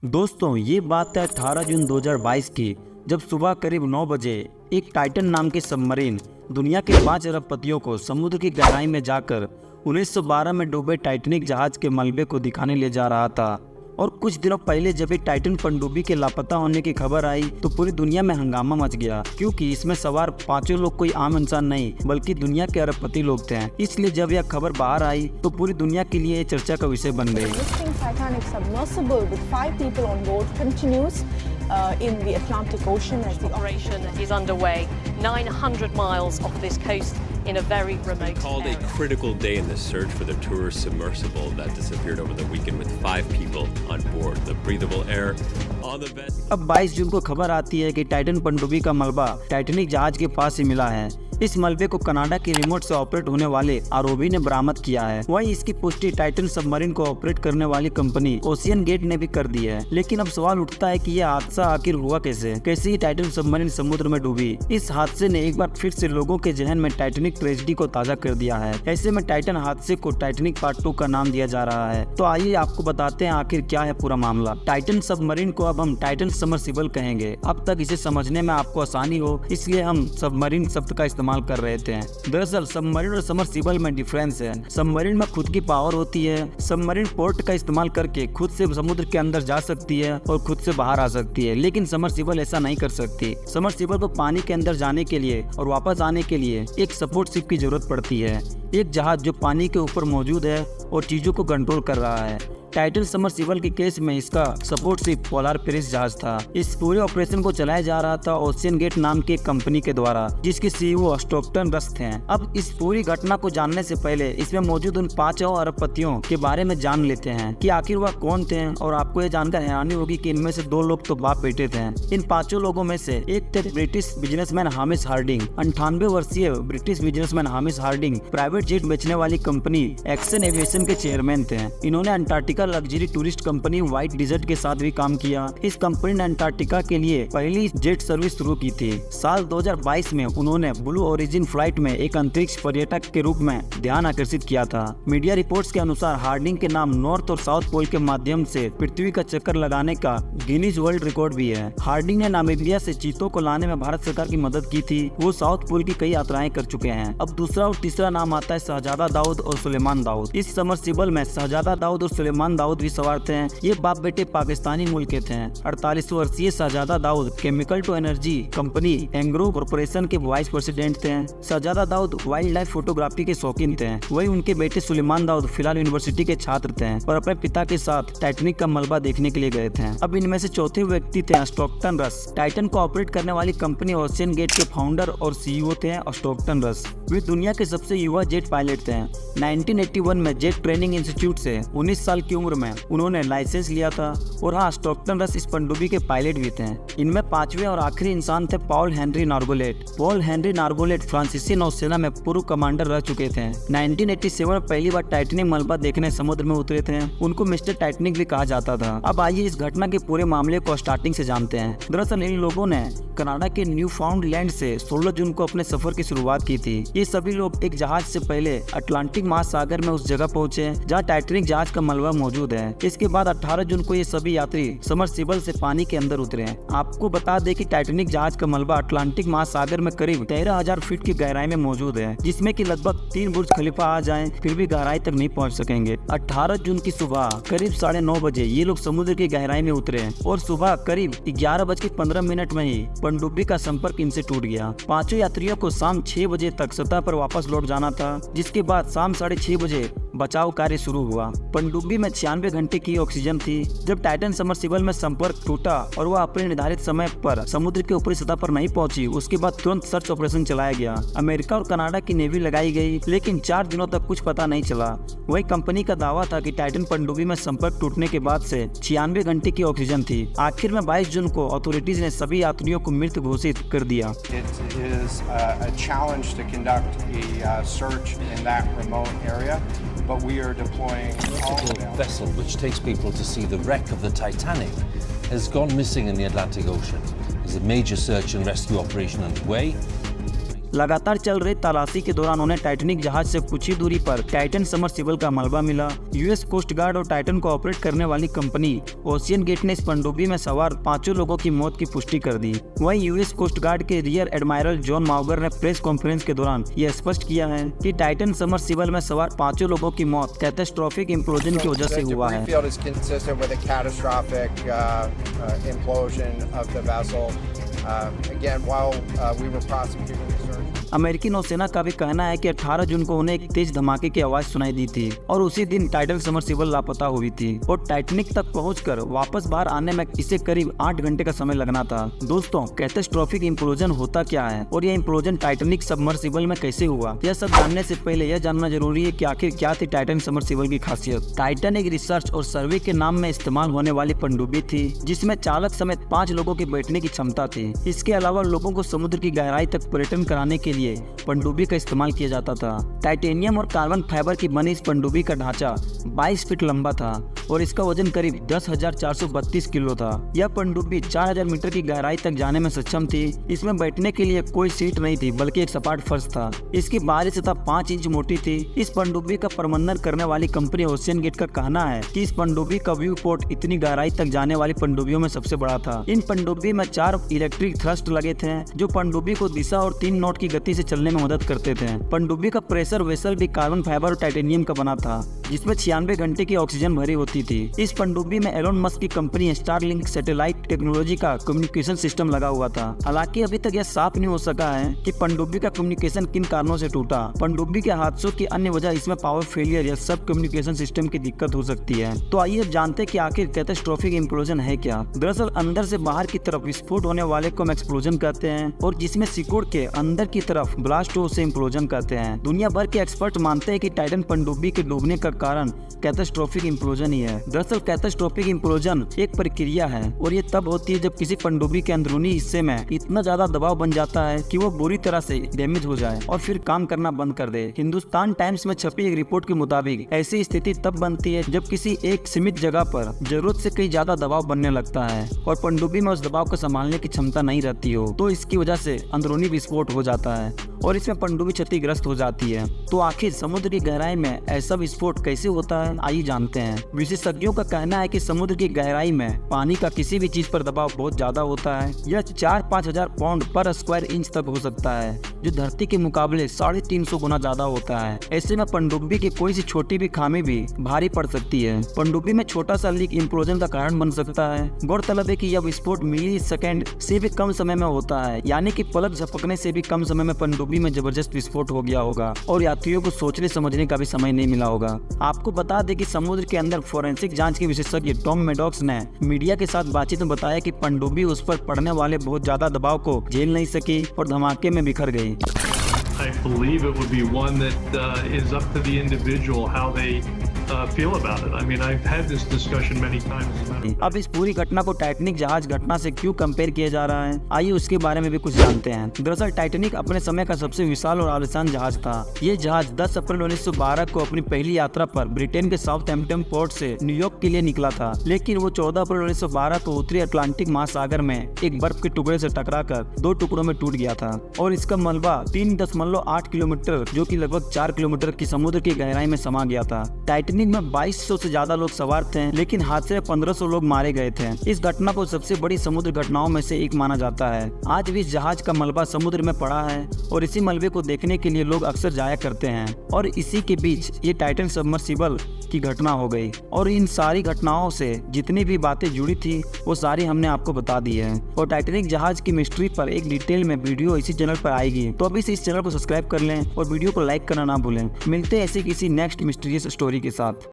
दोस्तों ये बात है 18 जून 2022 की, जब सुबह करीब 9 बजे एक टाइटन नाम के सबमरीन दुनिया के 5 अरबपतियों को समुद्र की गहराई में जाकर 1912 में डूबे टाइटैनिक जहाज के मलबे को दिखाने ले जा रहा था। और कुछ दिनों पहले जब एक टाइटन पनडुब्बी के लापता होने की खबर आई तो पूरी दुनिया में हंगामा मच गया, क्योंकि इसमें सवार 5 लोग कोई आम इंसान नहीं बल्कि दुनिया के अरबपति लोग थे। इसलिए जब यह खबर बाहर आई तो पूरी दुनिया के लिए चर्चा का विषय बन गई। In the Atlantic Ocean as the operation is underway 900 miles off this coast in a very remote called area. A critical day in the search for the tourist submersible that disappeared over the weekend with 5 people on board. The breathable air on the vessel. अब 22 जून को खबर आती है कि Titan पनडुब्बी का मलबा Titanic जहाज के पास ही मिला है। इस मलबे को कनाडा के रिमोट से ऑपरेट होने वाले आरओवी ने बरामद किया है। वहीं इसकी पुष्टि टाइटन सबमरीन को ऑपरेट करने वाली कंपनी ओशियन गेट ने भी कर दी है। लेकिन अब सवाल उठता है कि यह हादसा आखिर हुआ कैसे ही टाइटन सबमरीन समुद्र में डूबी। इस हादसे ने एक बार फिर से लोगों के जहन में टाइटैनिक ट्रेजेडी को ताजा कर दिया है। ऐसे में टाइटन हादसे को टाइटैनिक पार्ट 2 का नाम दिया जा रहा है। तो आइए आपको बताते हैं आखिर क्या है पूरा मामला। टाइटन सबमरीन को अब हम टाइटन सबमर्सिबल कहेंगे। अब तक इसे समझने में आपको आसानी हो इसलिए हम सबमरीन शब्द का इस्तेमाल कर रहे थे। दरअसल सबमरीन और सबमर्सिबल में डिफरेंस है। सबमरीन में खुद की पावर होती है। सबमरीन पोर्ट का इस्तेमाल करके खुद से समुद्र के अंदर जा सकती है और खुद से बाहर आ सकती है, लेकिन सबमर्सिबल ऐसा नहीं कर सकती। सबमर्सिबल को पानी के अंदर जाने के लिए और वापस आने के लिए एक सपोर्ट शिप की जरूरत पड़ती है, एक जहाज जो पानी के ऊपर मौजूद है और चीजों को कंट्रोल कर रहा है। टाइटन सबमर्सिबल के केस में इसका सपोर्ट शिप पोलार पेरिस जहाज था। इस पूरे ऑपरेशन को चलाया जा रहा था ओशियन गेट नाम की कंपनी के द्वारा, जिसके सीईओ स्टॉकटन रस थे। अब इस पूरी घटना को जानने से पहले इसमें मौजूद उन 5 अरबपतियों के बारे में जान लेते हैं कि आखिर वह कौन थे। और आपको ये जानकर हैरानी होगी कि इनमें से 2 लोग तो बाप बेटे थे। इन 5 लोगों में से एक थे ब्रिटिश बिजनेसमैन हामिश हार्डिंग। 98 वर्षीय British businessman Hamish Harding private jet बेचने वाली कंपनी एक्सन एविएशन के चेयरमैन थे। इन्होंने Antarctica luxury tourist company White Desert के साथ भी काम किया। इस कंपनी ने अंटार्कटिका के लिए पहली जेट सर्विस शुरू की थी। साल 2022 में उन्होंने ब्लू ओरिजिन फ्लाइट में एक अंतरिक्ष पर्यटक के रूप में ध्यान आकर्षित किया था। मीडिया रिपोर्ट्स के अनुसार हार्डिंग के नाम नॉर्थ और साउथ पोल के माध्यम से पृथ्वी का चक्कर लगाने का गिनीज वर्ल्ड रिकॉर्ड भी है। हार्डिंग ने नामीबिया से चीतों को लाने में भारत सरकार की मदद की थी। वो साउथ पोल की कई यात्राएं कर चुके हैं। अब दूसरा और तीसरा नाम आता है शहजादा दाऊद और सुलेमान दाऊद। इस सबमर्सिबल में शहजादा दाऊद और सुलेमान दाऊद भी सवार थे। ये बाप बेटे पाकिस्तानी मूल के थे। 48 वर्षीय Shahzada Dawood chemical to energy company Engro corporation के वाइस प्रेसिडेंट थे। Shahzada Dawood wild life photography के शौकीन थे। वही उनके बेटे सुलेमान दाऊद फिलहाल यूनिवर्सिटी के छात्र थे और अपने पिता के साथ टाइटैनिक का मलबा देखने के लिए गए थे। अब इनमें से चौथे व्यक्ति थे स्टॉकटन रस। टाइटन को ऑपरेट करने वाली कंपनी ओशियन गेट के फाउंडर और सीईओ थे स्टॉकटन रस। वे दुनिया के सबसे युवा जेट पायलट थे। 1981 में जेट ट्रेनिंग इंस्टीट्यूट से 19 साल की उम्र में उन्होंने लाइसेंस लिया था। और हाँ, स्टॉकटन रस इस पनडुब्बी के पायलट भी थे। इनमें 5वें और आखिरी इंसान थे Paul Henry Nargeolet. Paul Henry Nargeolet फ्रांसीसी नौसेना में पूर्व कमांडर रह चुके थे। 1987 में पहली बार टाइटैनिक मलबा देखने समुद्र में उतरे थे। उनको मिस्टर टाइटैनिक भी कहा जाता था। अब आइए इस घटना के पूरे मामले को स्टार्टिंग से जानते हैं। दरअसल इन लोगों ने कनाडा के न्यू फाउंड लैंड से 16 जून को अपने सफर की शुरुआत की थी। ये सभी लोग एक जहाज से पहले अटलांटिक महासागर में उस जगह पहुंचे जहां टाइटैनिक जहाज का मलबा मौजूद है। इसके बाद 18 जून को ये सभी यात्री सबमर्सिबल से पानी के अंदर उतरे। आपको बता दें कि टाइटैनिक जहाज का मलबा अटलांटिक महासागर में करीब 13,000 फीट की गहराई में मौजूद है, जिसमें कि लगभग 3 बुर्ज खलीफा आ जाएं फिर भी गहराई तक नहीं पहुंच सकेंगे। 18 जून की सुबह करीब 9:30 बजे ये लोग समुद्र की गहराई में उतरे और सुबह करीब 11:15 में ही पनडुब्बी का संपर्क इनसे टूट गया। 5 यात्रियों को शाम 6 बजे तक सतह पर वापस लौट जाना था, जिसके बाद शाम 6:30 बजे बचाव कार्य शुरू हुआ। पनडुब्बी में 96 घंटे की ऑक्सीजन थी। जब टाइटन सबमर्सिबल में संपर्क टूटा और वह अपने निर्धारित समय पर समुद्र के ऊपरी सतह पर नहीं पहुंची, उसके बाद तुरंत सर्च ऑपरेशन चलाया गया। अमेरिका और कनाडा की नेवी लगाई गई, लेकिन 4 दिनों तक कुछ पता नहीं चला। वही कंपनी का दावा था कि टाइटन पनडुब्बी में संपर्क टूटने के बाद से 96 घंटे की ऑक्सीजन थी। आखिर में 22 जून को अथॉरिटीज ने सभी यात्रियों को मृत घोषित कर दिया। But we are deploying all of them. Vessel which takes people to see the wreck of the Titanic has gone missing in the Atlantic Ocean. There's a major search and rescue operation underway. लगातार चल रही तलाशी के दौरान उन्हें Titanic जहाज से कुछ ही दूरी पर टाइटन सबमर्सिबल का मलबा मिला। यूएस कोस्ट गार्ड और टाइटन को ऑपरेट करने वाली कंपनी ओशियन गेट ने इस पनडुब्बी में सवार 5 लोगों की मौत की पुष्टि कर दी। वहीं यूएस कोस्ट गार्ड के रियर एडमायरल जॉन माउगर ने प्रेस कॉन्फ्रेंस के दौरान यह स्पष्ट किया है कि टाइटन सबमर्सिबल में सवार 5 लोगों की मौत कैटास्ट्रोफिक इम्प्लोजन की वजह से हुआ है। अमेरिकी नौसेना का भी कहना है कि 18 जून को उन्हें एक तेज धमाके की आवाज सुनाई दी थी और उसी दिन टाइटन सबमर्सिबल लापता हुई थी और टाइटैनिक तक पहुंचकर वापस बाहर आने में इसे करीब 8 घंटे का समय लगना था। दोस्तों, कैटास्ट्रोफिक इम्प्लोजन होता क्या है और यह इम्प्लोजन टाइटैनिक सबमर्सिबल में कैसे हुआ, यह सब जानने से पहले यह जानना जरूरी है कि आखिर क्या थी टाइटन सबमर्सिबल की खासियत। टाइटन एक रिसर्च और सर्वे के नाम में इस्तेमाल होने वाली पनडुब्बी थी जिसमें चालक समेत 5 लोगों के बैठने की क्षमता थी। इसके अलावा लोगों को समुद्र की गहराई तक पर्यटन कराने के लिए पनडुब्बी का इस्तेमाल किया जाता था। टाइटेनियम और कार्बन फाइबर की बनी इस पनडुब्बी का ढांचा 22 फीट लंबा था और इसका वजन करीब 10,432 किलो था। यह पनडुब्बी 4,000 मीटर की गहराई तक जाने में सक्षम थी। इसमें बैठने के लिए कोई सीट नहीं थी बल्कि एक सपाट फर्श था। इसकी बाहरी सतह 5 इंच मोटी थी। इस पनडुब्बी का प्रबंधन करने वाली कंपनी ओशियन गेट का कहना है कि इस पनडुब्बी का व्यू पोर्ट इतनी गहराई तक जाने वाली पनडुब्बियों में सबसे बड़ा था। इन पनडुब्बी में 4 इलेक्ट्रिक थ्रस्ट लगे थे जो पनडुब्बी को दिशा और 3 नॉट की गति से चलने में मदद करते थे। पनडुब्बी का प्रेशर वेसल भी कार्बन फाइबर और टाइटेनियम का बना था जिसमें 96 घंटे की ऑक्सीजन भरी होती थी। इस पनडुब्बी में एलोन मस्क की कंपनी स्टारलिंक सैटेलाइट टेक्नोलॉजी का कम्युनिकेशन सिस्टम लगा हुआ था। हालांकि अभी तक यह साफ नहीं हो सका है कि पनडुब्बी का कम्युनिकेशन किन कारणों से टूटा। पनडुब्बी के हादसों की अन्य वजह इसमें पावर फेलियर या सब कम्युनिकेशन सिस्टम की दिक्कत हो सकती है। तो आइए अब जानते हैं कि आखिर कैटास्ट्रोफिक इम्प्लोजन है क्या। दरअसल अंदर से बाहर की तरफ विस्फोट होने वाले को हम एक्सप्लोजन कहते हैं और जिसमें सिकुड़ के अंदर की तरफ ब्लास्ट हो उसे इम्प्लोजन कहते हैं। दुनिया भर के एक्सपर्ट मानते हैं कि टाइटन पनडुब्बी के डूबने का कारण कैटास्ट्रोफिक इम्प्लोजन ही है। दरअसल कैटास्ट्रोफिक इम्प्लोजन एक प्रक्रिया है और ये तब होती है जब किसी पनडुब्बी के अंदरूनी हिस्से में इतना ज्यादा दबाव बन जाता है कि वो बुरी तरह से डैमेज हो जाए और फिर काम करना बंद कर दे। हिंदुस्तान टाइम्स में छपी एक रिपोर्ट के मुताबिक ऐसी स्थिति तब बनती है जब किसी एक सीमित जगह पर जरूरत से कई ज्यादा दबाव बनने लगता है और पनडुब्बी में उस दबाव को संभालने की क्षमता नहीं रहती हो, तो इसकी वजह से अंदरूनी विस्फोट हो जाता है और इसमें पनडुब्बी क्षतिग्रस्त हो जाती है। तो आखिर समुद्र की गहराई में ऐसा विस्फोट कैसे होता है, आइए जानते हैं। विशेषज्ञों का कहना है कि समुद्र की गहराई में पानी का किसी भी चीज पर दबाव बहुत ज्यादा होता है। यह 4-5 हजार पाउंड पर स्क्वायर इंच तक हो सकता है जो धरती के मुकाबले 350 गुना ज्यादा होता है। ऐसे में पनडुब्बी की कोई सी छोटी भी खामी भी भारी पड़ सकती है। पनडुब्बी में छोटा सा लीक इम्प्लोजन का कारण बन सकता है। गौरतलब है कि यह विस्फोट मिली सेकेंड से भी कम समय में होता है, यानी कि पलक झपकने से भी कम समय में पनडुब्बी में जबरदस्त विस्फोट हो गया होगा और यात्रियों को सोचने समझने का भी समय नहीं मिला होगा। आपको बता दें कि समुद्र के अंदर फोरेंसिक जांच के विशेषज्ञ टॉम मेडॉक्स ने मीडिया के साथ बातचीत में बताया कि पनडुब्बी उस पर पड़ने वाले बहुत ज्यादा दबाव को झेल नहीं सकी और धमाके में बिखर गई। I believe it would be one that is up to the individual how they feel about it. I mean, I've had this discussion many times. अब इस पूरी घटना को टाइटैनिक जहाज घटना से क्यों कंपेयर किया जा रहा है, आइए उसके बारे में भी कुछ जानते हैं। दरअसल टाइटैनिक अपने समय का सबसे विशाल और आलीशान जहाज था। ये जहाज 10 अप्रैल 1912 को अपनी पहली यात्रा पर ब्रिटेन के साउथहैम्पटन पोर्ट से न्यूयॉर्क के लिए निकला था, लेकिन वो 14 अप्रैल 1912 को उत्तरी अटलांटिक महासागर में एक बर्फ के टुकड़े से टकराकर 2 टुकड़ों में टूट गया था और इसका मलबा 3.8 किलोमीटर जो कि लगभग 4 किलोमीटर की समुद्र की गहराई में समा गया था। टाइटैनिक में 2200 से ज्यादा लोग सवार थे, लेकिन हादसे में 1500 लोग मारे गए थे। इस घटना को सबसे बड़ी समुद्र घटनाओं में से एक माना जाता है। आज भी इस जहाज का मलबा समुद्र में पड़ा है और इसी मलबे को देखने के लिए लोग अक्सर जाया करते हैं और इसी के बीच ये टाइटन सबमर्सिबल की घटना हो गई और इन सारी घटनाओं से जितनी भी बातें जुड़ी थी वो सारी हमने आपको बता दी है। और टाइटैनिक जहाज की मिस्ट्री पर एक डिटेल में वीडियो इसी चैनल पर आएगी, तो अभी से इस चैनल को सब्सक्राइब कर लें और वीडियो को लाइक करना ना भूलें। मिलते हैं ऐसे किसी नेक्स्ट मिस्टीरियस स्टोरी के साथ।